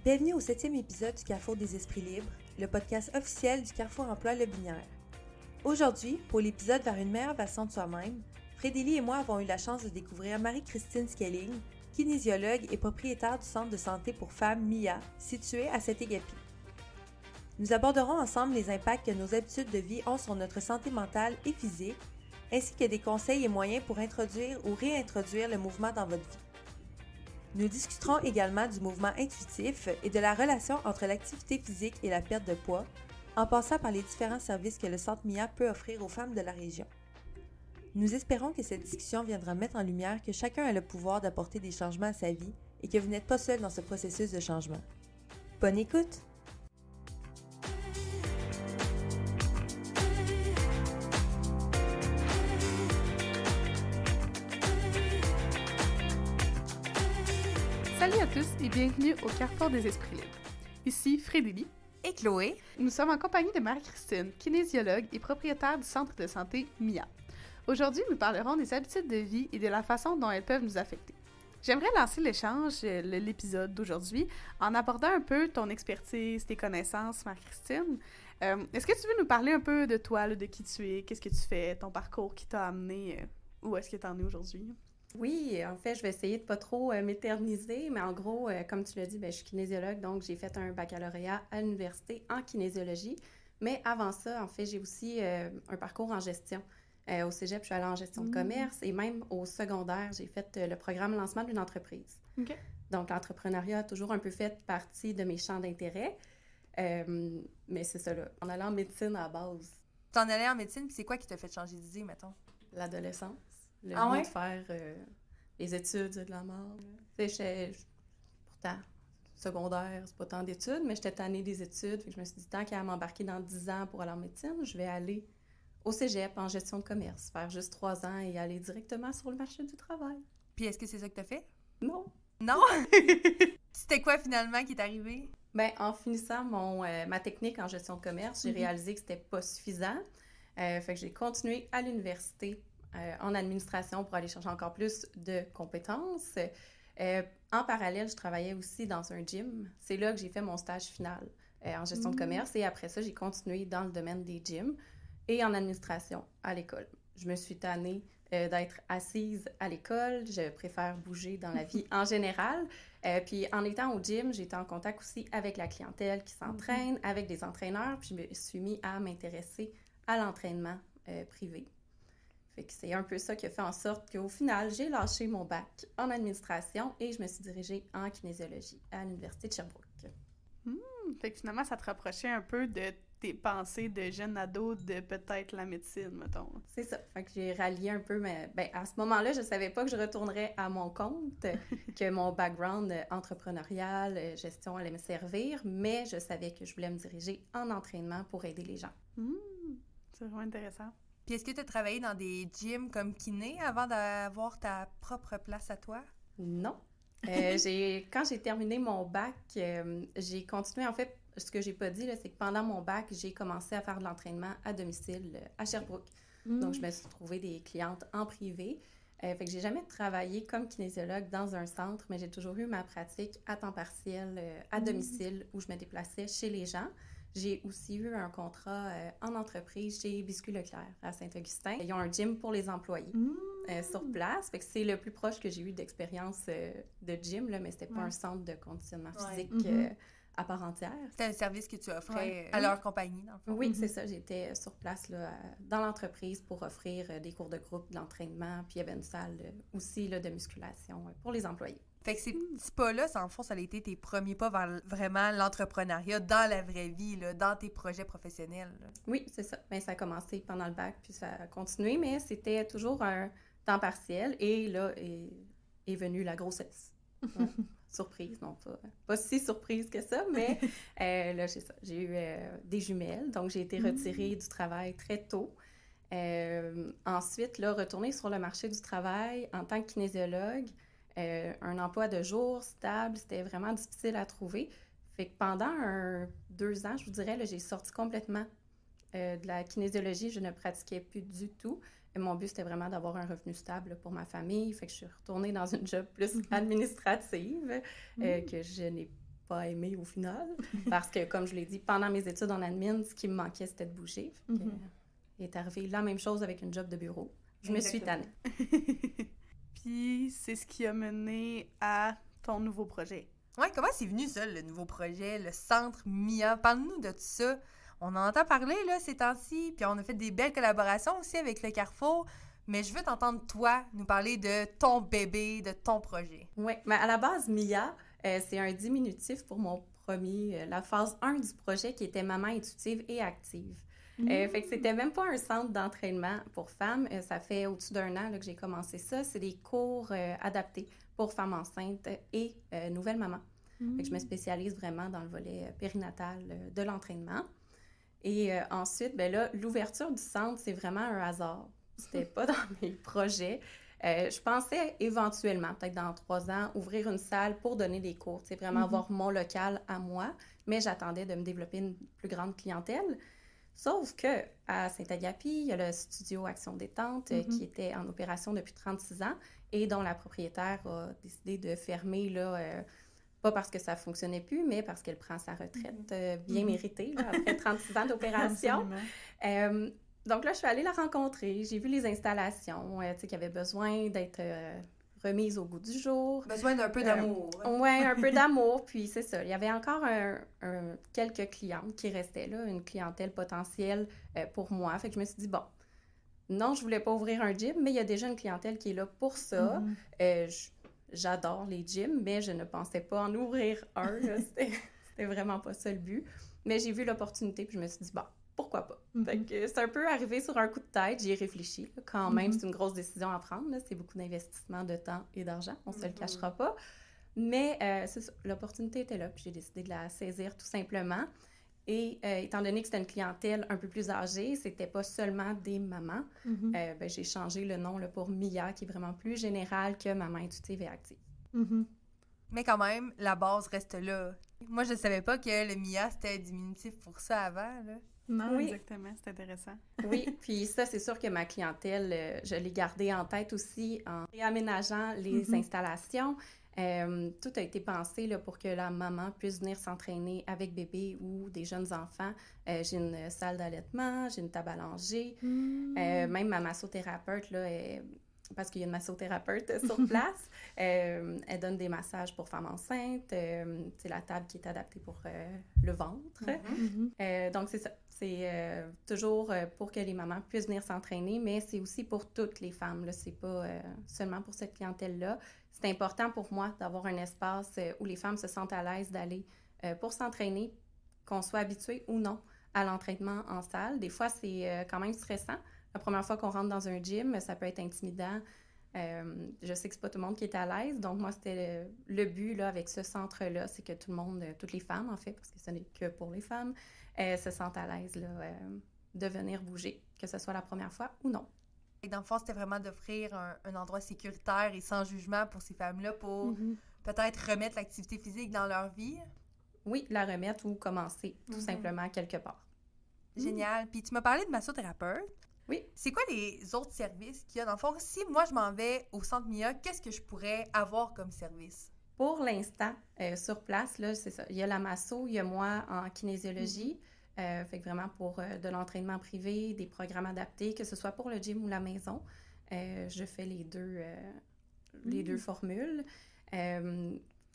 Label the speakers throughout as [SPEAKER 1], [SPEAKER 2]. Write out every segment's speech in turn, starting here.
[SPEAKER 1] Bienvenue au 7e épisode du Carrefour des Esprits Libres, le podcast officiel du Carrefour Emploi Le Binière. Aujourd'hui, pour l'épisode Vers une meilleure version de soi-même, Frédélie et moi avons eu la chance de découvrir Marie-Christine Skelling, kinésiologue et propriétaire du centre de santé pour femmes MIA, situé à Saint-Égapi. Nous aborderons ensemble les impacts que nos habitudes de vie ont sur notre santé mentale et physique, ainsi que des conseils et moyens pour introduire ou réintroduire le mouvement dans votre vie. Nous discuterons également du mouvement intuitif et de la relation entre l'activité physique et la perte de poids, en passant par les différents services que le Centre MIA peut offrir aux femmes de la région. Nous espérons que cette discussion viendra mettre en lumière que chacun a le pouvoir d'apporter des changements à sa vie et que vous n'êtes pas seul dans ce processus de changement. Bonne écoute!
[SPEAKER 2] Salut à tous et bienvenue au Carrefour des Esprits Libres. Ici Frédélie
[SPEAKER 1] Et Chloé.
[SPEAKER 2] Nous sommes en compagnie de Marie-Christine, kinésiologue et propriétaire du centre de santé MIA. Aujourd'hui, nous parlerons des habitudes de vie et de la façon dont elles peuvent nous affecter. J'aimerais lancer l'épisode d'aujourd'hui, en abordant un peu ton expertise, tes connaissances, Marie-Christine. Est-ce que tu veux nous parler un peu de toi, de qui tu es, qu'est-ce que tu fais, ton parcours qui t'a amené, où est-ce que tu en es aujourd'hui?
[SPEAKER 3] Oui, en fait, je vais essayer de pas trop m'éterniser, mais en gros, comme tu l'as dit, je suis kinésiologue, donc j'ai fait un baccalauréat à l'université en kinésiologie. Mais avant ça, en fait, j'ai aussi un parcours en gestion. Au cégep, je suis allée en gestion de commerce et même au secondaire, j'ai fait le programme lancement d'une entreprise.
[SPEAKER 2] OK.
[SPEAKER 3] Donc, l'entrepreneuriat a toujours un peu fait partie de mes champs d'intérêt. Mais c'est ça, là. En allant en médecine à la base.
[SPEAKER 1] T'en allais en médecine, puis c'est quoi qui t'a fait changer d'idée, mettons?
[SPEAKER 3] L'adolescence. Le
[SPEAKER 1] Ah
[SPEAKER 3] goût
[SPEAKER 1] ouais?
[SPEAKER 3] de faire les études, c'est de la mort. Pourtant, secondaire, c'est pas tant d'études, mais j'étais tannée des études. Fait que je me suis dit, tant qu'à m'embarquer dans 10 ans pour aller en médecine, je vais aller au cégep en gestion de commerce, faire juste 3 ans et aller directement sur le marché du travail.
[SPEAKER 1] Puis est-ce que c'est ça que t'as fait?
[SPEAKER 3] Non.
[SPEAKER 1] Non? C'était quoi finalement qui est arrivé?
[SPEAKER 3] En finissant ma technique en gestion de commerce, j'ai réalisé que c'était pas suffisant. Fait que j'ai continué à l'université en administration pour aller chercher encore plus de compétences. En parallèle, je travaillais aussi dans un gym. C'est là que j'ai fait mon stage final en gestion de commerce. Et après ça, j'ai continué dans le domaine des gyms et en administration à l'école. Je me suis tannée d'être assise à l'école. Je préfère bouger dans la vie en général. Puis en étant au gym, j'étais en contact aussi avec la clientèle qui s'entraîne, avec des entraîneurs. Puis je me suis mis à m'intéresser à l'entraînement privé. Fait que c'est un peu ça qui a fait en sorte qu'au final, j'ai lâché mon bac en administration et je me suis dirigée en kinésiologie à l'Université de Sherbrooke.
[SPEAKER 2] Fait que finalement, ça te rapprochait un peu de tes pensées de jeune ado de peut-être la médecine, mettons.
[SPEAKER 3] C'est ça. Fait que j'ai rallié un peu, mais à ce moment-là, je savais pas que je retournerais à mon compte, que mon background entrepreneurial, gestion allait me servir, mais je savais que je voulais me diriger en entraînement pour aider les gens.
[SPEAKER 2] C'est vraiment intéressant.
[SPEAKER 1] Puis est-ce que tu as travaillé dans des gyms comme kiné avant d'avoir ta propre place à toi?
[SPEAKER 3] Non. Quand j'ai terminé mon bac, j'ai continué. En fait, ce que j'ai pas dit, là, c'est que pendant mon bac, j'ai commencé à faire de l'entraînement à domicile à Sherbrooke. Donc, je me suis trouvée des clientes en privé. Fait que j'ai jamais travaillé comme kinésiologue dans un centre, mais j'ai toujours eu ma pratique à temps partiel à domicile où je me déplaçais chez les gens. J'ai aussi eu un contrat en entreprise chez Biscuit Leclerc à Saint-Augustin. Ils ont un gym pour les employés sur place. Fait que c'est le plus proche que j'ai eu d'expérience de gym, là, mais c'était pas un centre de conditionnement physique à part entière.
[SPEAKER 1] C'était un service que tu offrais à leur compagnie, dans le fond.
[SPEAKER 3] Oui, c'est ça. J'étais sur place là, dans l'entreprise pour offrir des cours de groupe, de l'entraînement, puis il y avait une salle aussi là, de musculation pour les employés.
[SPEAKER 1] Fait que ces petits pas-là, en fond, ça a été tes premiers pas vers vraiment l'entrepreneuriat dans la vraie vie, là, dans tes projets professionnels. Là.
[SPEAKER 3] Oui, c'est ça. Ça a commencé pendant le bac, puis ça a continué, mais c'était toujours un temps partiel. Et là est venue la grossesse. Ouais. Surprise, non pas si surprise que ça, mais là, c'est ça. J'ai eu des jumelles, donc j'ai été retirée du travail très tôt. Ensuite, là, retourner sur le marché du travail en tant que kinésiologue, un emploi de jour stable, c'était vraiment difficile à trouver. Fait que pendant 2 ans, je vous dirais, là, j'ai sorti complètement de la kinésiologie. Je ne pratiquais plus du tout. Et mon but, c'était vraiment d'avoir un revenu stable pour ma famille. Fait que je suis retournée dans une job plus administrative que je n'ai pas aimé au final. Parce que, comme je l'ai dit, pendant mes études en admin, ce qui me manquait, c'était de bouger. Il est arrivé la même chose avec une job de bureau. Je me suis tannée.
[SPEAKER 2] Puis, c'est ce qui a mené à ton nouveau projet.
[SPEAKER 1] Ouais, comment c'est venu ça, le nouveau projet, le Centre MIA? Parle-nous de tout ça. On en entend parler, là, ces temps-ci, puis on a fait des belles collaborations aussi avec le Carrefour, mais je veux t'entendre, toi, nous parler de ton bébé, de ton projet.
[SPEAKER 3] Oui, mais à la base, MIA, c'est un diminutif pour mon premier, la phase 1 du projet qui était Maman intuitive et active. Fait que c'était même pas un centre d'entraînement pour femmes. Ça fait au-dessus d'un an là, que j'ai commencé ça. C'est des cours adaptés pour femmes enceintes et nouvelles mamans. Fait que je me spécialise vraiment dans le volet périnatal de l'entraînement. Et ensuite, ben là, l'ouverture du centre, c'est vraiment un hasard. C'était pas dans mes projets. Je pensais éventuellement, peut-être dans 3 ans, ouvrir une salle pour donner des cours, vraiment avoir mon local à moi, mais j'attendais de me développer une plus grande clientèle. Sauf que à Saint-Agapi, il y a le studio Action Détente qui était en opération depuis 36 ans et dont la propriétaire a décidé de fermer, là, pas parce que ça ne fonctionnait plus, mais parce qu'elle prend sa retraite bien méritée là, après 36 ans d'opération. Donc là, je suis allée la rencontrer. J'ai vu les installations qui avaient besoin d'être remises au goût du jour.
[SPEAKER 1] Besoin d'un peu d'amour.
[SPEAKER 3] Oui, un peu d'amour. Puis c'est ça. Il y avait encore quelques clientes qui restaient là, une clientèle potentielle pour moi. Fait que je me suis dit, bon, non, je voulais pas ouvrir un gym, mais il y a déjà une clientèle qui est là pour ça. J'adore les gyms, mais je ne pensais pas en ouvrir un. Là. C'était vraiment pas ça le but. Mais j'ai vu l'opportunité, puis je me suis dit, bon, pourquoi pas? Fait que c'est un peu arrivé sur un coup de tête, j'y ai réfléchi. Là. Quand même, c'est une grosse décision à prendre. Là. C'est beaucoup d'investissement de temps et d'argent, on se le cachera pas. Mais c'est ça, l'opportunité était là, puis j'ai décidé de la saisir tout simplement. Et étant donné que c'était une clientèle un peu plus âgée, c'était pas seulement des mamans, j'ai changé le nom là, pour MIA, qui est vraiment plus général que Maman intuitive et active.
[SPEAKER 1] Mais quand même, la base reste là. Moi, je savais pas que le MIA, c'était diminutif pour ça avant, là.
[SPEAKER 2] Non,
[SPEAKER 3] oui.
[SPEAKER 2] Exactement, c'est intéressant.
[SPEAKER 3] Oui, puis ça, c'est sûr que ma clientèle, je l'ai gardée en tête aussi en réaménageant les installations. Tout a été pensé là, pour que la maman puisse venir s'entraîner avec bébé ou des jeunes enfants. J'ai une salle d'allaitement, j'ai une table à langer. Même ma massothérapeute, là, parce qu'il y a une massothérapeute sur place, elle donne des massages pour femmes enceintes. C'est la table qui est adaptée pour le ventre. Donc, c'est ça. C'est toujours pour que les mamans puissent venir s'entraîner, mais c'est aussi pour toutes les femmes. Là. C'est pas seulement pour cette clientèle-là. C'est important pour moi d'avoir un espace où les femmes se sentent à l'aise d'aller pour s'entraîner, qu'on soit habitué ou non à l'entraînement en salle. Des fois, c'est quand même stressant. La première fois qu'on rentre dans un gym, ça peut être intimidant. Je sais que c'est pas tout le monde qui est à l'aise. Donc, moi, c'était le but là, avec ce centre-là, c'est que tout le monde, toutes les femmes, en fait, parce que ce n'est que pour les femmes, se sentent à l'aise là, de venir bouger, que ce soit la première fois ou non.
[SPEAKER 1] Et dans le fond, c'était vraiment d'offrir un endroit sécuritaire et sans jugement pour ces femmes-là pour peut-être remettre l'activité physique dans leur vie.
[SPEAKER 3] Oui, la remettre ou commencer tout simplement quelque part.
[SPEAKER 1] Génial. Puis tu m'as parlé de massothérapeute.
[SPEAKER 3] Oui.
[SPEAKER 1] C'est quoi les autres services qu'il y a? Dans le fond, si moi je m'en vais au Centre MIA, qu'est-ce que je pourrais avoir comme service?
[SPEAKER 3] Pour l'instant, sur place, là, c'est ça. Il y a la masso, il y a moi en kinésiologie. Fait que vraiment pour de l'entraînement privé, des programmes adaptés, que ce soit pour le gym ou la maison. Je fais les deux formules.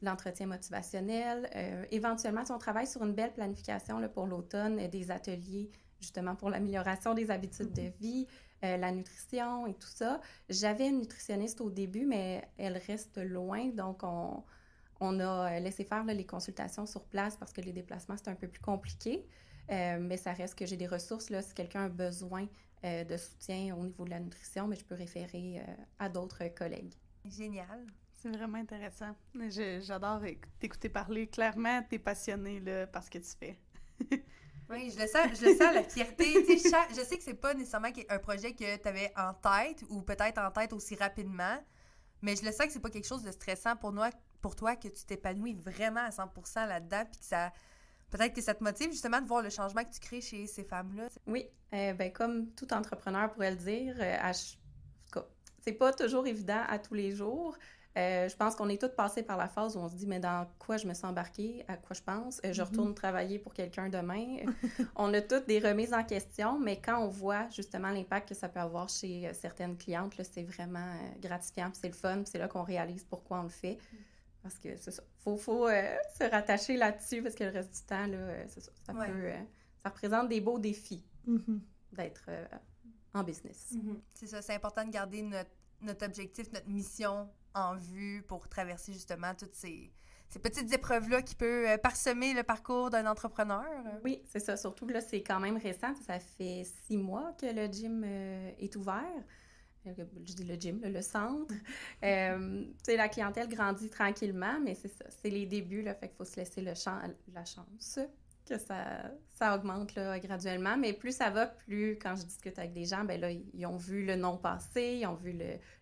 [SPEAKER 3] L'entretien motivationnel. Éventuellement, si on travaille sur une belle planification là, pour l'automne, des ateliers justement pour l'amélioration des habitudes de vie, la nutrition et tout ça. J'avais une nutritionniste au début, mais elle reste loin, donc on a laissé faire là, les consultations sur place parce que les déplacements, c'est un peu plus compliqué. Mais ça reste que j'ai des ressources, là, si quelqu'un a besoin de soutien au niveau de la nutrition, mais je peux référer à d'autres collègues.
[SPEAKER 1] Génial.
[SPEAKER 2] C'est vraiment intéressant. J'adore t'écouter parler. Clairement, t'es passionnée là, par ce que tu fais.
[SPEAKER 1] Oui, je le sens, la fierté. Je sais que c'est pas nécessairement un projet que tu avais en tête ou peut-être en tête aussi rapidement, mais je le sens que c'est pas quelque chose de stressant pour toi, que tu t'épanouis vraiment à 100% là-dedans, puis que ça... Peut-être que ça te motive justement de voir le changement que tu crées chez ces femmes-là.
[SPEAKER 3] Oui, comme tout entrepreneur pourrait le dire, c'est pas toujours évident à tous les jours. Je pense qu'on est tous passés par la phase où on se dit, mais dans quoi je me sens embarquée, à quoi je pense, je retourne travailler pour quelqu'un demain. On a toutes des remises en question, mais quand on voit justement l'impact que ça peut avoir chez certaines clientes, là, c'est vraiment gratifiant, puis c'est le fun, puis c'est là qu'on réalise pourquoi on le fait. Parce que c'est ça, faut se rattacher là-dessus, parce que le reste du temps, là, c'est ça, ça représente des beaux défis d'être en business.
[SPEAKER 1] C'est ça, c'est important de garder notre objectif, notre mission en vue pour traverser justement toutes ces petites épreuves-là qui peuvent parsemer le parcours d'un entrepreneur.
[SPEAKER 3] Oui, c'est ça. Surtout que là, c'est quand même récent. Ça fait 6 mois que le gym est ouvert. Je dis le gym, le centre. La clientèle grandit tranquillement, mais c'est ça. C'est les débuts, là, fait qu'il faut se laisser la chance que ça augmente là, graduellement. Mais plus ça va, plus quand je discute avec des gens, ben là, ils ont vu le nom passer, ils ont vu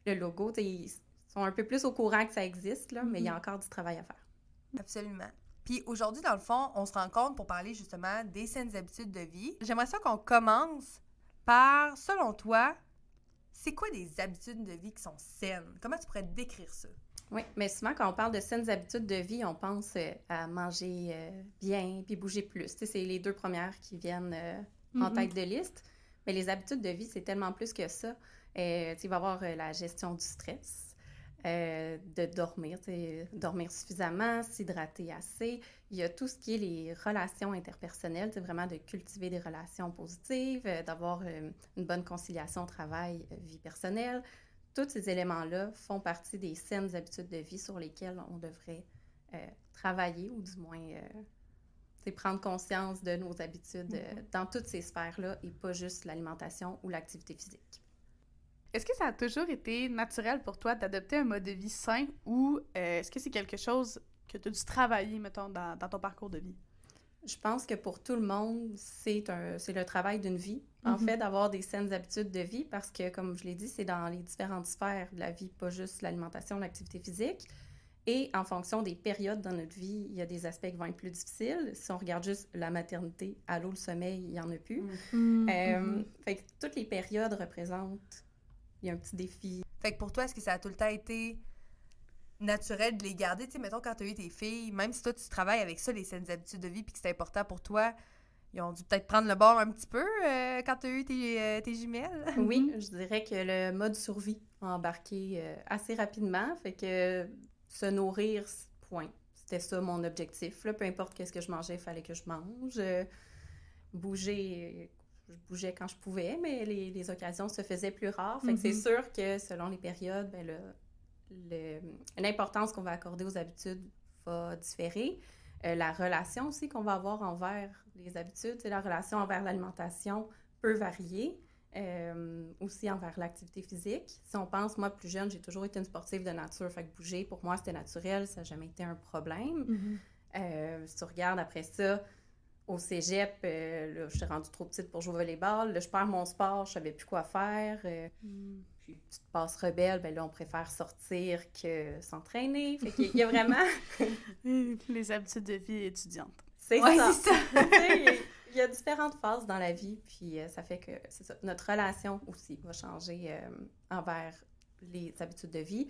[SPEAKER 3] le logo. Ils sont un peu plus au courant que ça existe, là, mais il y a encore du travail à faire.
[SPEAKER 1] Absolument. Puis aujourd'hui, dans le fond, on se rencontre pour parler justement des saines habitudes de vie. J'aimerais ça qu'on commence par, selon toi, c'est quoi des habitudes de vie qui sont saines? Comment tu pourrais décrire ça?
[SPEAKER 3] Oui, mais souvent, quand on parle de saines habitudes de vie, on pense à manger bien puis bouger plus. Tu sais, c'est les 2 premières qui viennent en tête de liste. Mais les habitudes de vie, c'est tellement plus que ça. Tu sais, il va y avoir la gestion du stress, de dormir, tu sais, dormir suffisamment, s'hydrater assez. Il y a tout ce qui est les relations interpersonnelles, c'est vraiment de cultiver des relations positives, d'avoir une bonne conciliation travail-vie personnelle. Tous ces éléments-là font partie des saines habitudes de vie sur lesquelles on devrait travailler ou du moins prendre conscience de nos habitudes dans toutes ces sphères-là et pas juste l'alimentation ou l'activité physique.
[SPEAKER 2] Est-ce que ça a toujours été naturel pour toi d'adopter un mode de vie sain ou est-ce que c'est quelque chose que tu as dû travailler, mettons, dans ton parcours de vie?
[SPEAKER 3] Je pense que pour tout le monde, c'est le travail d'une vie, en fait, d'avoir des saines habitudes de vie parce que, comme je l'ai dit, c'est dans les différentes sphères de la vie, pas juste l'alimentation, l'activité physique. Et en fonction des périodes dans notre vie, il y a des aspects qui vont être plus difficiles. Si on regarde juste la maternité, le sommeil, il n'y en a plus. Fait que toutes les périodes représentent, il y a un petit défi.
[SPEAKER 1] Fait que pour toi, est-ce que ça a tout le temps été naturel de les garder? Tu sais, mettons, quand tu as eu tes filles, même si toi, tu travailles avec ça, les saines habitudes de vie, puis que c'est important pour toi, ils ont dû peut-être prendre le bord un petit peu quand tu as eu tes jumelles?
[SPEAKER 3] Oui, je dirais que le mode survie a embarqué assez rapidement. Fait que se nourrir, point. C'était ça mon objectif. Là, peu importe qu'est-ce que je mangeais, il fallait que je mange. Bouger, je bougeais quand je pouvais, mais les occasions se faisaient plus rares. Fait que c'est sûr que selon les périodes, ben l'importance qu'on va accorder aux habitudes va différer. La relation aussi qu'on va avoir envers les habitudes, la relation envers l'alimentation peut varier. Aussi envers l'activité physique. Si on pense, moi, plus jeune, j'ai toujours été une sportive de nature. Fait que bouger, pour moi, c'était naturel. Ça n'a jamais été un problème. Si tu regardes après ça, au cégep, là, j'étais rendue trop petite pour jouer au volleyball. Là, je perds mon sport, je savais plus quoi faire. Puis, tu te passes rebelle, ben là, on préfère sortir que s'entraîner. Fait qu'il y a vraiment...
[SPEAKER 2] Les habitudes de vie étudiantes.
[SPEAKER 3] C'est ça. C'est ça. Il y a différentes phases dans la vie, puis ça fait que, c'est ça, notre relation aussi va changer envers les habitudes de vie.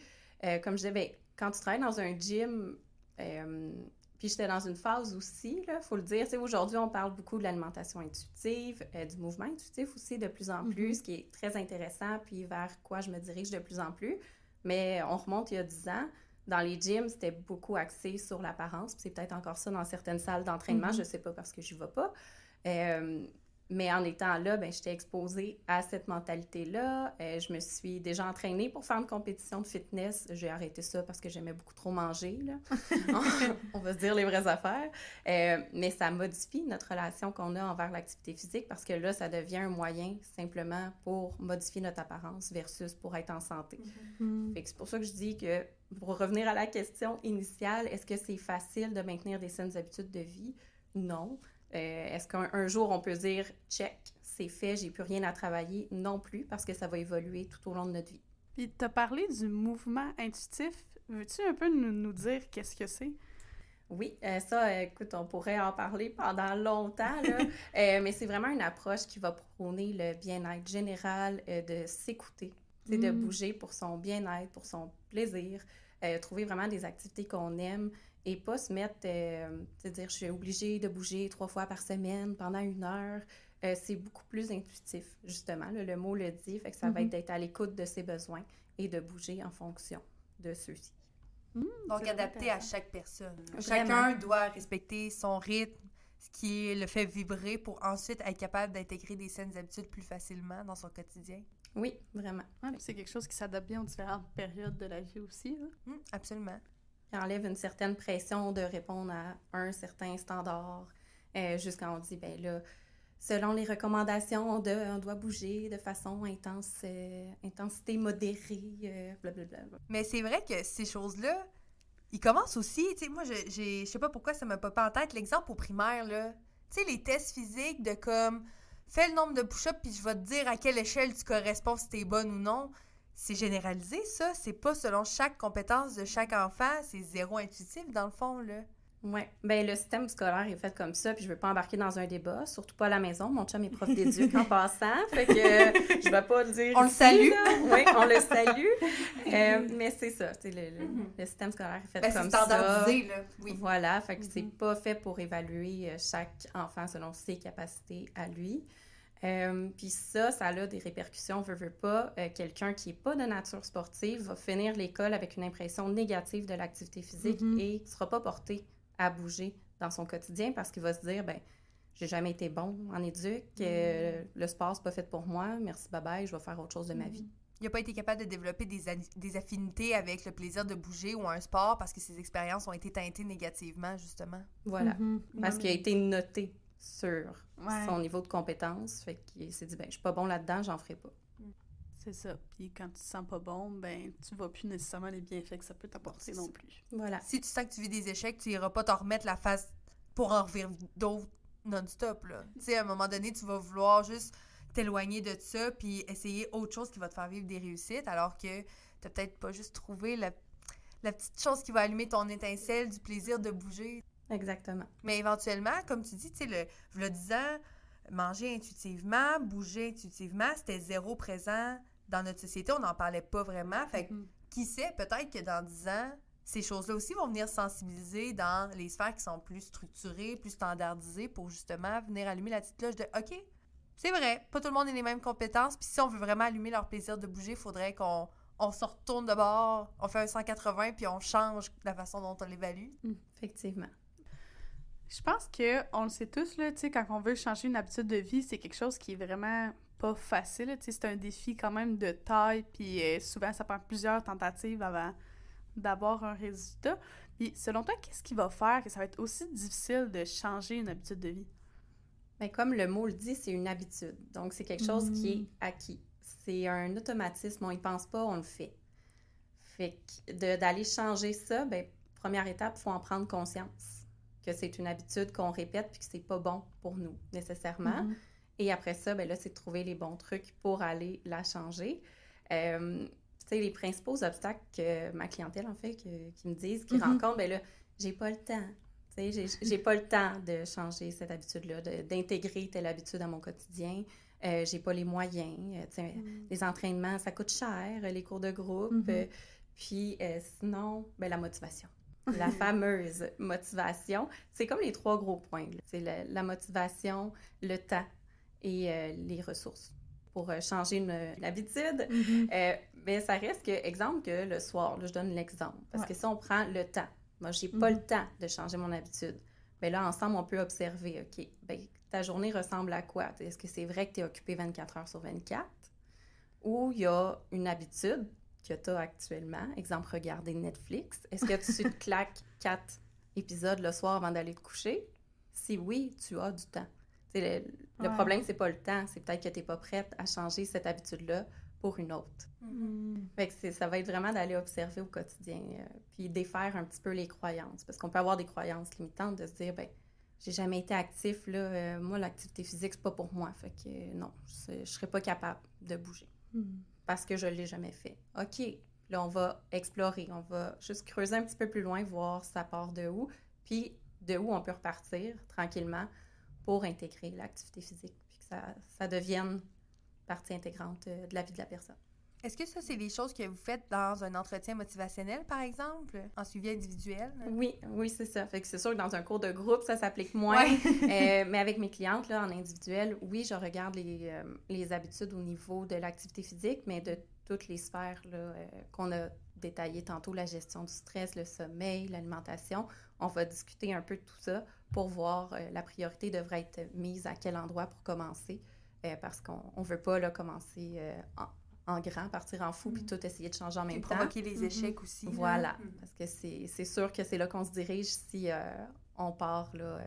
[SPEAKER 3] Comme je disais, ben, quand tu travailles dans un gym, puis j'étais dans une phase aussi, il faut le dire, aujourd'hui, on parle beaucoup de l'alimentation intuitive, du mouvement intuitif aussi de plus en plus, ce qui est très intéressant, puis vers quoi je me dirige de plus en plus. Mais on remonte il y a 10 ans, dans les gyms, c'était beaucoup axé sur l'apparence, puis c'est peut-être encore ça dans certaines salles d'entraînement, je ne sais pas parce que je n'y vais pas. Mais en étant là, ben, j'étais exposée à cette mentalité-là. Je me suis déjà entraînée pour faire une compétition de fitness. J'ai arrêté ça parce que j'aimais beaucoup trop manger, là. On va se dire les vraies affaires. Mais ça modifie notre relation qu'on a envers l'activité physique parce que là, ça devient un moyen simplement pour modifier notre apparence versus pour être en santé. Fait que c'est pour ça que je dis que, pour revenir à la question initiale, est-ce que c'est facile de maintenir des saines habitudes de vie? Non. Est-ce qu'un jour, on peut dire « check, c'est fait, j'ai plus rien à travailler » ? Non plus, parce que ça va évoluer tout au long de notre vie.
[SPEAKER 2] Puis, tu as parlé du mouvement intuitif. Veux-tu un peu nous dire qu'est-ce que c'est?
[SPEAKER 3] Oui, ça, écoute, on pourrait en parler pendant longtemps, là. Mais c'est vraiment une approche qui va prôner le bien-être général, de s'écouter, de bouger pour son bien-être, pour son plaisir. trouver vraiment des activités qu'on aime et pas se mettre, dire, je suis obligée de bouger 3 fois par semaine pendant 1 heure. C'est beaucoup plus intuitif, justement. Là, le mot le dit, fait que ça va être d'être à l'écoute de ses besoins et de bouger en fonction de ceux-ci.
[SPEAKER 1] Donc, adapté à chaque personne.
[SPEAKER 3] Vraiment.
[SPEAKER 1] Chacun doit respecter son rythme, ce qui le fait vibrer pour ensuite être capable d'intégrer des saines habitudes plus facilement dans son quotidien.
[SPEAKER 3] Oui, vraiment.
[SPEAKER 2] Ouais, puis c'est quelque chose qui s'adapte bien aux différentes périodes de la vie aussi. Là.
[SPEAKER 1] Absolument.
[SPEAKER 3] Il enlève une certaine pression de répondre à un certain standard, jusqu'à on dit, ben là, selon les recommandations, on doit bouger de façon intensité modérée, blablabla.
[SPEAKER 1] Mais c'est vrai que ces choses-là, ils commencent aussi, tu sais, moi, je sais pas pourquoi ça m'a pas en tête, l'exemple au primaire, là. Tu sais, les tests physiques de comme, fais le nombre de push-ups puis je vais te dire à quelle échelle tu corresponds, si t'es bonne ou non. C'est généralisé, ça. C'est pas selon chaque compétence de chaque enfant. C'est zéro intuitif, dans le fond, là.
[SPEAKER 3] Oui. Bien, le système scolaire est fait comme ça, puis je veux pas embarquer dans un débat, surtout pas à la maison. Mon chum est prof d'éduc en passant, fait que je vais pas le dire
[SPEAKER 1] On
[SPEAKER 3] ici,
[SPEAKER 1] le salue!
[SPEAKER 3] là. Oui, on le salue. Mais c'est ça, le système scolaire est fait comme
[SPEAKER 1] c'est standardisé,
[SPEAKER 3] ça.
[SPEAKER 1] là. Oui.
[SPEAKER 3] Voilà, fait que c'est pas fait pour évaluer chaque enfant selon ses capacités à lui. Puis ça a des répercussions, veut pas. Quelqu'un qui n'est pas de nature sportive va finir l'école avec une impression négative de l'activité physique et ne sera pas porté à bouger dans son quotidien parce qu'il va se dire, ben j'ai jamais été bon en éduc, le sport, c'est pas fait pour moi, merci, bye-bye, je vais faire autre chose de ma vie.
[SPEAKER 1] Il n'a pas été capable de développer des affinités avec le plaisir de bouger ou un sport parce que ses expériences ont été teintées négativement, justement.
[SPEAKER 3] Voilà, parce qu'il a été noté sur son niveau de compétence, fait qu'il s'est dit, ben je suis pas bon là-dedans, j'en ferai pas.
[SPEAKER 2] C'est ça. Puis quand tu te sens pas bon, ben tu vois plus nécessairement les bienfaits que ça peut t'apporter non plus.
[SPEAKER 3] Voilà.
[SPEAKER 1] Si tu sens que tu vis des échecs, tu iras pas t'en remettre la face pour en revivre d'autres non-stop, là. Tu sais, à un moment donné, tu vas vouloir juste t'éloigner de ça puis essayer autre chose qui va te faire vivre des réussites, alors que t'as peut-être pas juste trouvé la petite chose qui va allumer ton étincelle du plaisir de bouger.
[SPEAKER 3] Exactement.
[SPEAKER 1] Mais éventuellement, comme tu dis, tu sais, le disant, manger intuitivement, bouger intuitivement, c'était zéro présent dans notre société. On n'en parlait pas vraiment. Fait que, qui sait, peut-être que dans 10 ans, ces choses-là aussi vont venir sensibiliser dans les sphères qui sont plus structurées, plus standardisées pour justement venir allumer la petite cloche de « OK, c'est vrai, pas tout le monde a les mêmes compétences. Puis si on veut vraiment allumer leur plaisir de bouger, il faudrait qu'on se retourne de bord, on fait un 180 puis on change la façon dont on l'évalue. »
[SPEAKER 3] Effectivement.
[SPEAKER 2] Je pense qu'on le sait tous, là, tu sais, quand on veut changer une habitude de vie, c'est quelque chose qui est vraiment pas facile. Tu sais, c'est un défi quand même de taille, puis souvent, ça prend plusieurs tentatives avant d'avoir un résultat. Puis, selon toi, qu'est-ce qui va faire que ça va être aussi difficile de changer une habitude de vie?
[SPEAKER 3] Bien, comme le mot le dit, c'est une habitude. Donc, c'est quelque chose qui est acquis. C'est un automatisme, on y pense pas, on le fait. Fait que d'aller changer ça, bien, première étape, il faut en prendre conscience que c'est une habitude qu'on répète puis que c'est pas bon pour nous, nécessairement. Et après ça, bien là, c'est de trouver les bons trucs pour aller la changer. Tu sais, les principaux obstacles que ma clientèle, en fait, qui me disent, qu'ils rencontrent, bien là, j'ai pas le temps. Tu sais, j'ai pas le temps de changer cette habitude-là, d'intégrer telle habitude à mon quotidien. J'ai pas les moyens. Tu sais, les entraînements, ça coûte cher, les cours de groupe. Puis sinon, bien, la motivation. La fameuse motivation. C'est comme les 3 gros points. C'est la motivation, le temps et les ressources pour changer une habitude. Mais ça reste que, exemple, que le soir, là, je donne l'exemple. Parce que si on prend le temps, moi, j'ai pas le temps de changer mon habitude. Bien là, ensemble, on peut observer, OK, bien, ta journée ressemble à quoi? Est-ce que c'est vrai que tu es occupé 24 heures sur 24? Ou il y a une habitude que tu as actuellement, exemple, regarder Netflix. Est-ce que tu te claques 4 épisodes le soir avant d'aller te coucher? Si oui, tu as du temps. Le problème, c'est pas le temps, c'est peut-être que tu n'es pas prête à changer cette habitude-là pour une autre. Fait que ça va être vraiment d'aller observer au quotidien, puis défaire un petit peu les croyances. Parce qu'on peut avoir des croyances limitantes, de se dire, ben j'ai jamais été actif, là, moi, l'activité physique, c'est pas pour moi. Fait que non, je serais pas capable de bouger. Parce que je ne l'ai jamais fait. OK, là, on va explorer, on va juste creuser un petit peu plus loin, voir ça part de où, puis de où on peut repartir tranquillement pour intégrer l'activité physique, puis que ça devienne partie intégrante de la vie de la personne.
[SPEAKER 1] Est-ce que ça, c'est des choses que vous faites dans un entretien motivationnel, par exemple, en suivi individuel?
[SPEAKER 3] Oui, c'est ça. Fait que c'est sûr que dans un cours de groupe, ça s'applique moins. Mais avec mes clientes, là, en individuel, oui, je regarde les habitudes au niveau de l'activité physique, mais de toutes les sphères là, qu'on a détaillées tantôt, la gestion du stress, le sommeil, l'alimentation. On va discuter un peu de tout ça pour voir la priorité devrait être mise à quel endroit pour commencer, parce qu'on ne veut pas là, commencer en grand, partir en fou, puis tout essayer de changer en même temps.
[SPEAKER 1] Provoquer les échecs aussi.
[SPEAKER 3] Voilà, parce que c'est sûr que c'est là qu'on se dirige si on part là,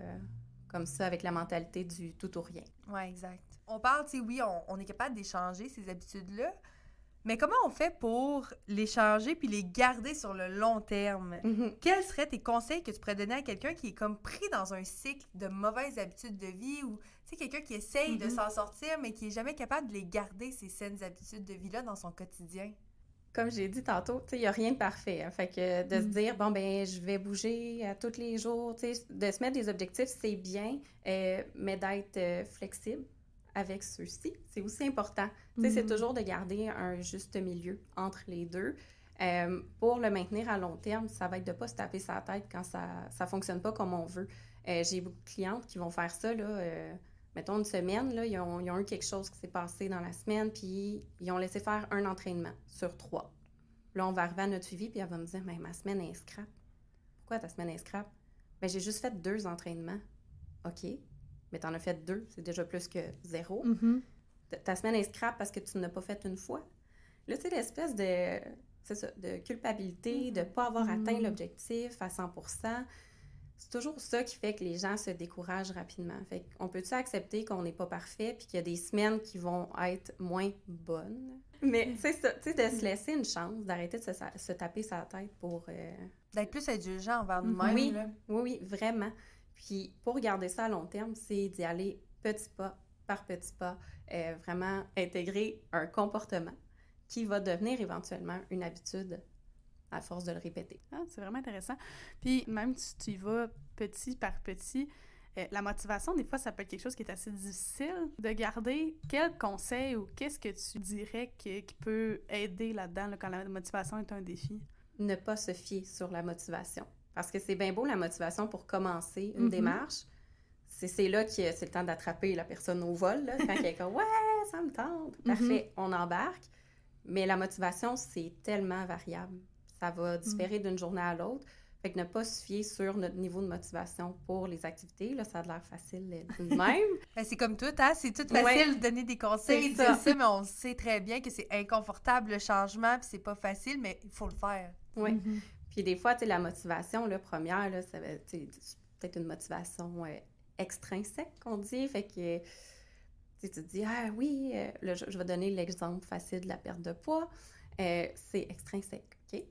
[SPEAKER 3] comme ça avec la mentalité du tout ou rien.
[SPEAKER 1] Oui, exact. On parle, tu sais, oui, on est capable d'échanger ces habitudes-là, mais comment on fait pour les changer puis les garder sur le long terme? Quels seraient tes conseils que tu pourrais donner à quelqu'un qui est comme pris dans un cycle de mauvaises habitudes de vie ou, tu sais, quelqu'un qui essaye de s'en sortir mais qui est jamais capable de les garder, ces saines habitudes de vie-là, dans son quotidien?
[SPEAKER 3] Comme j'ai dit tantôt, tu sais, il n'y a rien de parfait. Hein. Fait que de se dire, bon, ben je vais bouger tous les jours, tu sais, de se mettre des objectifs, c'est bien, mais d'être flexible avec ceux-ci, c'est aussi important. Tu sais, c'est toujours de garder un juste milieu entre les deux. Pour le maintenir à long terme, ça va être de ne pas se taper sa tête quand ça ne fonctionne pas comme on veut. J'ai beaucoup de clientes qui vont faire ça, là, mettons une semaine, là, ils ont eu quelque chose qui s'est passé dans la semaine, puis ils ont laissé faire un entraînement sur 3. Là, on va arriver à notre suivi, puis elle va me dire, mais ma semaine est scrap. Pourquoi ta semaine est scrap? Bien, j'ai juste fait 2 entraînements. OK. Mais t'en as fait 2, c'est déjà plus que 0. Ta semaine est scrap parce que tu n'as pas fait une fois. Là, tu sais, l'espèce de culpabilité, de ne pas avoir atteint l'objectif à 100%, c'est toujours ça qui fait que les gens se découragent rapidement. Fait qu'on peut-tu accepter qu'on n'est pas parfait puis qu'il y a des semaines qui vont être moins bonnes? Mais c'est ça, tu sais, de se laisser une chance, d'arrêter de se taper sa tête pour...
[SPEAKER 1] D'être plus indulgent envers nous-mêmes.
[SPEAKER 3] Oui,
[SPEAKER 1] là.
[SPEAKER 3] oui, vraiment. Puis pour garder ça à long terme, c'est d'y aller petit pas par petit pas, vraiment intégrer un comportement qui va devenir éventuellement une habitude à force de le répéter.
[SPEAKER 2] Ah, c'est vraiment intéressant. Puis même si tu y vas petit par petit, la motivation, des fois, ça peut être quelque chose qui est assez difficile de garder. Quel conseil ou qu'est-ce que tu dirais qui peut aider là-dedans là, quand la motivation est un défi?
[SPEAKER 3] Ne pas se fier sur la motivation. Parce que c'est bien beau la motivation pour commencer une démarche. C'est là que c'est le temps d'attraper la personne au vol, là, quand elle est comme « Ouais, ça me tente! » Parfait, on embarque. Mais la motivation, c'est tellement variable. Ça va différer d'une journée à l'autre. Fait que ne pas se fier sur notre niveau de motivation pour les activités, là, ça a l'air facile de même.
[SPEAKER 1] Ben, c'est comme tout, hein? C'est tout facile de donner des conseils,
[SPEAKER 3] C'est ça.
[SPEAKER 1] mais on sait très bien que c'est inconfortable le changement, puis c'est pas facile, mais il faut le faire.
[SPEAKER 3] Oui. Puis des fois, tu sais, la motivation, là, première, là, ça va, c'est peut-être une motivation extrinsèque, qu'on dit. Fait que tu te dis, ah oui, là, je vais donner l'exemple facile de la perte de poids. C'est extrinsèque, OK?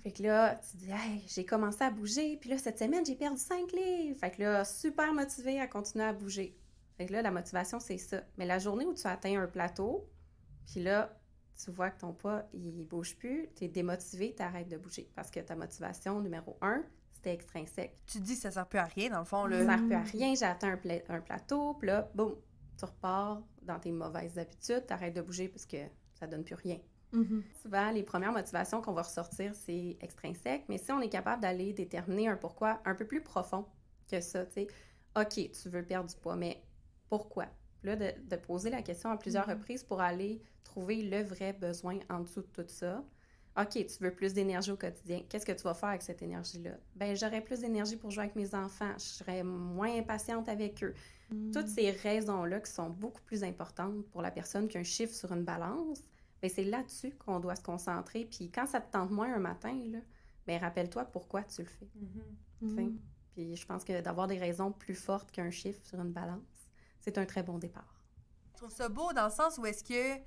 [SPEAKER 3] Fait que là, tu te dis, hey, j'ai commencé à bouger, puis là, cette semaine, j'ai perdu 5 livres. Fait que là, super motivée à continuer à bouger. Fait que là, la motivation, c'est ça. Mais la journée où tu atteins un plateau, puis là, tu vois que ton poids, il bouge plus, tu es démotivé, tu arrêtes de bouger. Parce que ta motivation, numéro 1, c'était extrinsèque.
[SPEAKER 1] Tu te dis que ça sert plus à rien, dans le fond. Là.
[SPEAKER 3] Ça sert plus à rien, j'ai atteint un plateau, puis là, boum, tu repars dans tes mauvaises habitudes, tu arrêtes de bouger parce que ça donne plus rien. Souvent, les premières motivations qu'on va ressortir, c'est extrinsèque, mais si on est capable d'aller déterminer un pourquoi un peu plus profond que ça, tu sais, OK, tu veux perdre du poids, mais pourquoi? Puis là, de poser la question à plusieurs reprises pour aller trouver le vrai besoin en dessous de tout ça. OK, tu veux plus d'énergie au quotidien. Qu'est-ce que tu vas faire avec cette énergie-là? Bien, j'aurais plus d'énergie pour jouer avec mes enfants. Je serais moins impatiente avec eux. Toutes ces raisons-là qui sont beaucoup plus importantes pour la personne qu'un chiffre sur une balance, bien, c'est là-dessus qu'on doit se concentrer. Puis quand ça te tente moins un matin, là, bien, rappelle-toi pourquoi tu le fais. Puis je pense que d'avoir des raisons plus fortes qu'un chiffre sur une balance, c'est un très bon départ.
[SPEAKER 1] Je trouve ça beau dans le sens où est-ce que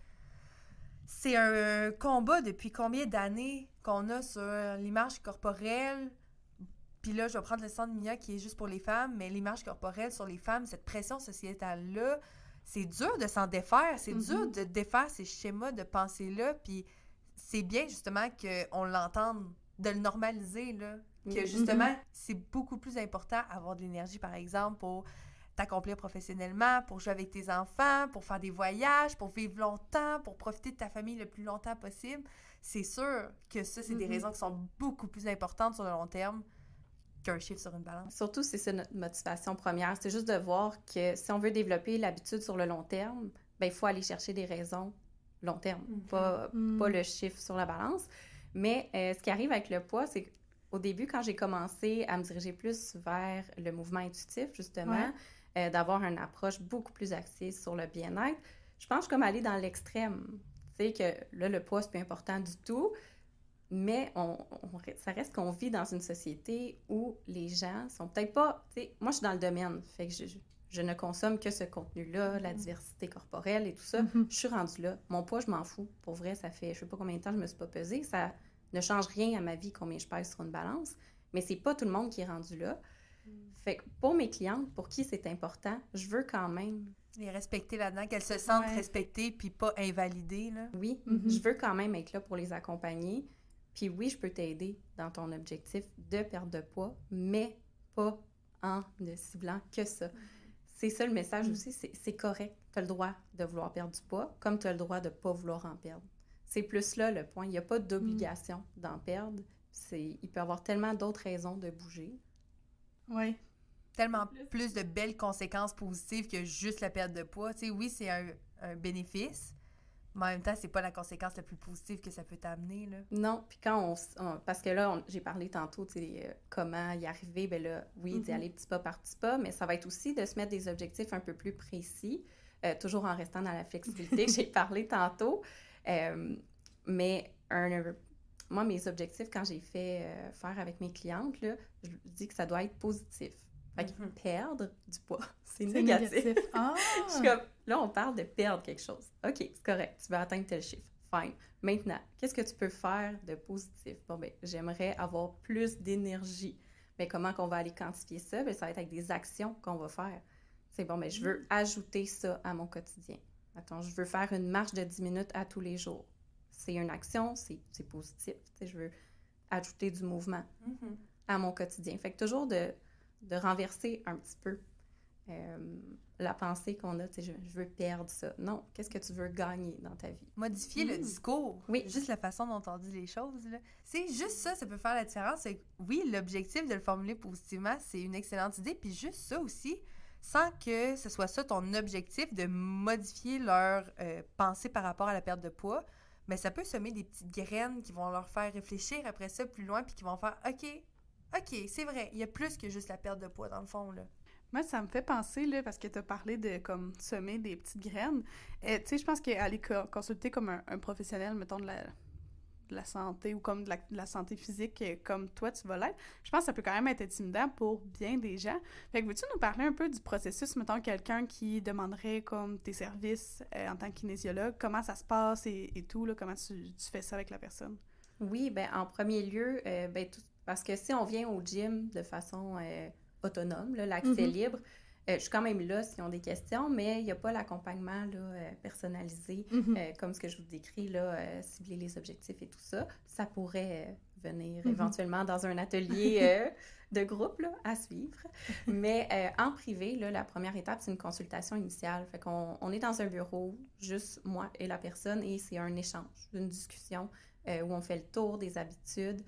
[SPEAKER 1] c'est un combat depuis combien d'années qu'on a sur l'image corporelle. Puis là, je vais prendre le centre Mia qui est juste pour les femmes, mais l'image corporelle sur les femmes, cette pression sociétale-là, c'est dur de s'en défaire. C'est dur de défaire ces schémas de pensée-là. Puis c'est bien justement qu'on l'entende, de le normaliser, là. Que justement, c'est beaucoup plus important avoir de l'énergie, par exemple, pour t'accomplir professionnellement, pour jouer avec tes enfants, pour faire des voyages, pour vivre longtemps, pour profiter de ta famille le plus longtemps possible. C'est sûr que ça, c'est des raisons qui sont beaucoup plus importantes sur le long terme qu'un chiffre sur une balance.
[SPEAKER 3] Surtout, c'est ça notre motivation première. C'est juste de voir que si on veut développer l'habitude sur le long terme, ben il faut aller chercher des raisons long terme, pas le chiffre sur la balance. Mais ce qui arrive avec le poids, c'est qu'au début, quand j'ai commencé à me diriger plus vers le mouvement intuitif, justement, d'avoir une approche beaucoup plus axée sur le bien-être, je pense que je suis comme allée dans l'extrême. Tu sais, que là, le poids, c'est plus important du tout. Mais ça reste qu'on vit dans une société où les gens sont peut-être pas... Tu sais, moi, je suis dans le domaine, fait que je ne consomme que ce contenu-là, la diversité corporelle et tout ça. Je suis rendue là. Mon poids, je m'en fous. Pour vrai, ça fait je sais pas combien de temps je me suis pas pesée. Ça ne change rien à ma vie combien je pèse sur une balance. Mais c'est pas tout le monde qui est rendu là. Fait que pour mes clientes, pour qui c'est important, je veux quand même...
[SPEAKER 1] Les respecter là-dedans, qu'elles se sentent respectées puis pas invalidées, là.
[SPEAKER 3] Oui, je veux quand même être là pour les accompagner. Puis oui, je peux t'aider dans ton objectif de perte de poids, mais pas en ne ciblant que ça. C'est ça le message aussi, c'est correct. Tu as le droit de vouloir perdre du poids, comme tu as le droit de ne pas vouloir en perdre. C'est plus là le point. Il n'y a pas d'obligation d'en perdre. Il peut y avoir tellement d'autres raisons de bouger.
[SPEAKER 2] Oui.
[SPEAKER 1] Tellement plus de belles conséquences positives que juste la perte de poids. Tu sais, oui, c'est un bénéfice, mais en même temps, c'est pas la conséquence la plus positive que ça peut t'amener, là.
[SPEAKER 3] Non, puis quand parce que là, j'ai parlé tantôt, tu sais, comment y arriver, ben là, oui, d'y aller petit pas par petit pas, mais ça va être aussi de se mettre des objectifs un peu plus précis, toujours en restant dans la flexibilité que j'ai parlé tantôt. Mais moi, mes objectifs, quand j'ai fait faire avec mes clientes, là, je dis que ça doit être positif. Fait que perdre du poids, c'est négatif.
[SPEAKER 2] Ah!
[SPEAKER 3] Je suis comme, là, on parle de perdre quelque chose. OK, c'est correct, tu veux atteindre tel chiffre. Fine. Maintenant, qu'est-ce que tu peux faire de positif? Bon, ben, j'aimerais avoir plus d'énergie. Mais comment qu'on va aller quantifier ça? Ben, ça va être avec des actions qu'on va faire. C'est bon, mais je veux ajouter ça à mon quotidien. Attends, je veux faire une marche de 10 minutes à tous les jours. C'est une action, c'est positif. Tu sais, je veux ajouter du mouvement à mon quotidien. Fait que toujours de renverser un petit peu la pensée qu'on a, tu sais, je veux perdre ça. Non, qu'est-ce que tu veux gagner dans ta vie?
[SPEAKER 1] Modifier le discours.
[SPEAKER 3] Oui.
[SPEAKER 1] Juste la façon dont on dit les choses, là. C'est juste ça peut faire la différence. C'est que, oui, l'objectif de le formuler positivement, c'est une excellente idée. Puis juste ça aussi, sans que ce soit ça ton objectif de modifier leur pensée par rapport à la perte de poids, mais ça peut semer des petites graines qui vont leur faire réfléchir après ça plus loin puis qui vont faire « OK, c'est vrai, il y a plus que juste la perte de poids dans le fond, là. »
[SPEAKER 2] Moi, ça me fait penser, là, parce que tu as parlé de, comme, semer des petites graines. Tu sais, je pense qu'aller consulter comme un professionnel, mettons, de la santé ou comme de la santé physique, comme toi, tu vas l'être, je pense que ça peut quand même être intimidant pour bien des gens. Fait que veux-tu nous parler un peu du processus, mettons, quelqu'un qui demanderait, comme, tes services en tant que kinésiologue, comment ça se passe et tout, là, comment tu fais ça avec la personne?
[SPEAKER 3] Oui, bien, en premier lieu, parce que si on vient au gym de façon autonome, là, l'accès libre, je suis quand même là s'ils ont des questions, mais il n'y a pas l'accompagnement là, personnalisé, comme ce que je vous décris, là, cibler les objectifs et tout ça. Ça pourrait venir éventuellement dans un atelier de groupe là, à suivre. Mais en privé, là, la première étape, c'est une consultation initiale. Fait qu'on est dans un bureau, juste moi et la personne, et c'est un échange, une discussion où on fait le tour des habitudes,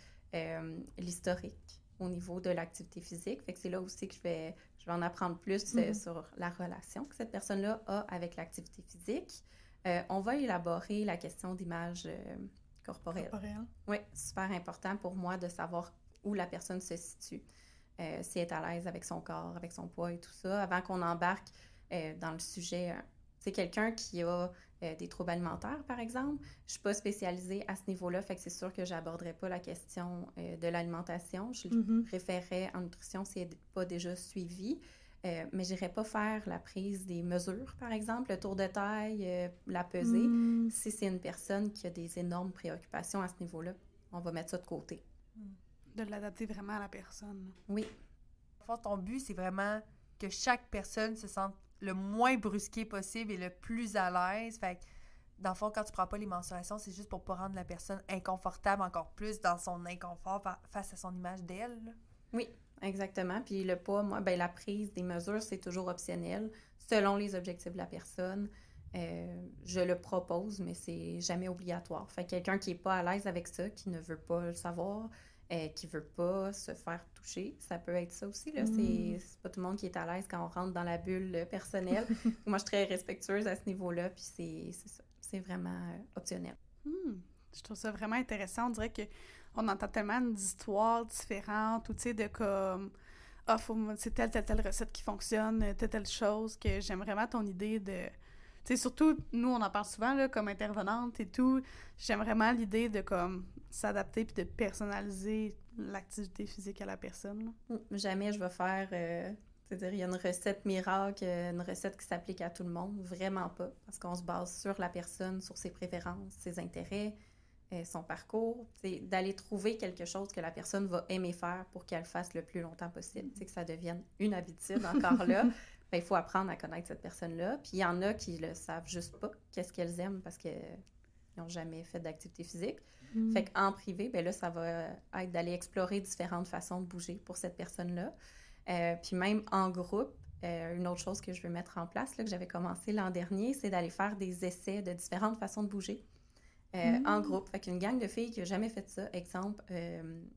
[SPEAKER 3] l'historique au niveau de l'activité physique. Fait que c'est là aussi que je vais en apprendre plus sur la relation que cette personne-là a avec l'activité physique. On va élaborer la question d'image corporelle. Oui, super important pour moi de savoir où la personne se situe, si elle est à l'aise avec son corps, avec son poids et tout ça, avant qu'on embarque dans le sujet. C'est quelqu'un qui a des troubles alimentaires, par exemple. Je ne suis pas spécialisée à ce niveau-là, fait que c'est sûr que je n'aborderai pas la question de l'alimentation. Je le référerais en nutrition si elle n'est pas déjà suivie. Mais je n'irai pas faire la prise des mesures, par exemple, le tour de taille, la pesée. Si c'est une personne qui a des énormes préoccupations à ce niveau-là, on va mettre ça de côté.
[SPEAKER 2] De l'adapter vraiment à la personne.
[SPEAKER 3] Oui.
[SPEAKER 1] En fait, ton but, c'est vraiment que chaque personne se sente le moins brusqué possible et le plus à l'aise. Fait que, dans le fond, quand tu prends pas les mensurations, c'est juste pour pas rendre la personne inconfortable encore plus dans son inconfort face à son image d'elle, là.
[SPEAKER 3] Oui, exactement. Puis le poids, moi, la prise des mesures, c'est toujours optionnel, selon les objectifs de la personne. Je le propose, mais c'est jamais obligatoire. Fait que quelqu'un qui n'est pas à l'aise avec ça, qui ne veut pas le savoir, qui veut pas se faire toucher, ça peut être ça aussi, là. C'est pas tout le monde qui est à l'aise quand on rentre dans la bulle personnelle. Moi, je suis très respectueuse à ce niveau-là, puis c'est ça. C'est vraiment optionnel.
[SPEAKER 2] Je trouve ça vraiment intéressant. On dirait qu'on entend tellement d'histoires différentes, ou tu sais, de comme... c'est telle recette qui fonctionne, telle chose, que j'aime vraiment ton idée de... Tu sais, surtout, nous, on en parle souvent, là, comme intervenante et tout. J'aime vraiment l'idée de, comme, s'adapter puis de personnaliser l'activité physique à la personne, là.
[SPEAKER 3] Jamais je vais faire... c'est-à-dire, il y a une recette miracle, une recette qui s'applique à tout le monde. Vraiment pas. Parce qu'on se base sur la personne, sur ses préférences, ses intérêts, son parcours. C'est d'aller trouver quelque chose que la personne va aimer faire pour qu'elle le fasse le plus longtemps possible. Que ça devienne une habitude encore là. Il faut apprendre à connaître cette personne-là. Puis il y en a qui le savent juste pas, qu'est-ce qu'elles aiment parce qu'ils n'ont jamais fait d'activité physique. Fait qu'en privé, là, ça va être d'aller explorer différentes façons de bouger pour cette personne-là. Puis même en groupe, une autre chose que je veux mettre en place, là, que j'avais commencé l'an dernier, c'est d'aller faire des essais de différentes façons de bouger en groupe. Fait qu'une gang de filles qui n'a jamais fait ça, exemple,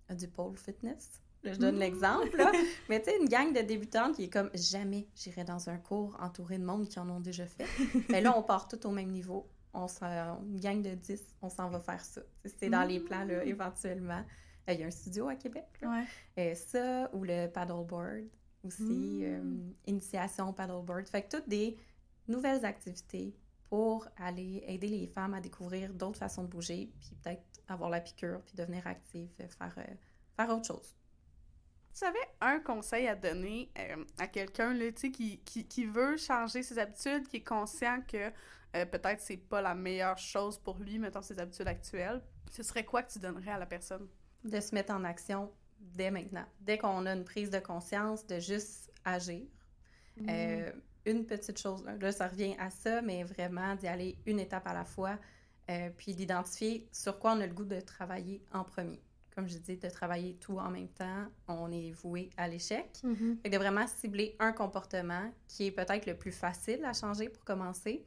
[SPEAKER 3] du pole fitness. Là, je donne l'exemple, là. Mais tu sais, une gang de débutantes qui est comme « Jamais j'irai dans un cours entouré de monde qui en ont déjà fait. » Mais là, on part tout au même niveau. Une gang de 10, on s'en va faire ça. C'est dans les plans, là, éventuellement. Il y a un studio à Québec, là. Ça, ou le paddleboard aussi, initiation paddleboard. Fait que toutes des nouvelles activités pour aller aider les femmes à découvrir d'autres façons de bouger, puis peut-être avoir la piqûre, puis devenir active, faire autre chose.
[SPEAKER 2] Tu avais un conseil à donner à quelqu'un là, qui veut changer ses habitudes, qui est conscient que peut-être c'est pas la meilleure chose pour lui, mettons ses habitudes actuelles, ce serait quoi que tu donnerais à la personne?
[SPEAKER 3] De se mettre en action dès maintenant. Dès qu'on a une prise de conscience, de juste agir. Une petite chose, là ça revient à ça, mais vraiment d'y aller une étape à la fois, puis d'identifier sur quoi on a le goût de travailler en premier. Comme je dis, de travailler tout en même temps, on est voué à l'échec. Fait que de vraiment cibler un comportement qui est peut-être le plus facile à changer pour commencer,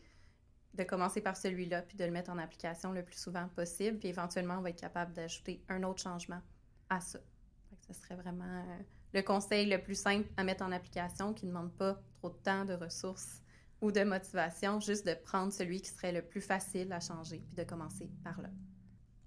[SPEAKER 3] de commencer par celui-là, puis de le mettre en application le plus souvent possible, puis éventuellement, on va être capable d'ajouter un autre changement à ça. Fait que ce serait vraiment le conseil le plus simple à mettre en application, qui ne demande pas trop de temps, de ressources ou de motivation, juste de prendre celui qui serait le plus facile à changer, puis de commencer par là.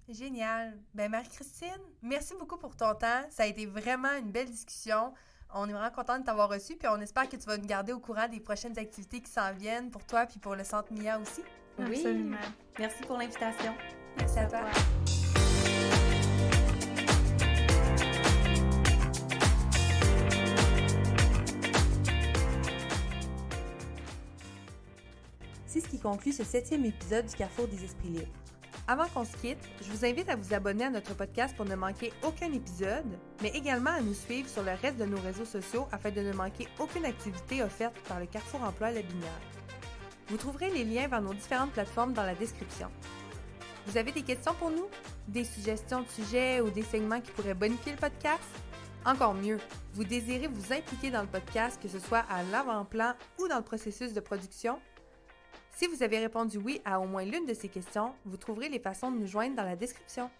[SPEAKER 1] Génial. Marie-Christine, merci beaucoup pour ton temps. Ça a été vraiment une belle discussion. On est vraiment content de t'avoir reçu, puis on espère que tu vas nous garder au courant des prochaines activités qui s'en viennent pour toi, puis pour le Centre MIA aussi.
[SPEAKER 3] Oui, absolument. Merci pour l'invitation.
[SPEAKER 1] Merci à toi. C'est ce qui conclut ce 7e épisode du Carrefour des Esprits Libres. Avant qu'on se quitte, je vous invite à vous abonner à notre podcast pour ne manquer aucun épisode, mais également à nous suivre sur le reste de nos réseaux sociaux afin de ne manquer aucune activité offerte par le Carrefour Emploi La Binière. Vous trouverez les liens vers nos différentes plateformes dans la description. Vous avez des questions pour nous? Des suggestions de sujets ou des segments qui pourraient bonifier le podcast? Encore mieux, vous désirez vous impliquer dans le podcast, que ce soit à l'avant-plan ou dans le processus de production? Si vous avez répondu oui à au moins l'une de ces questions, vous trouverez les façons de nous joindre dans la description.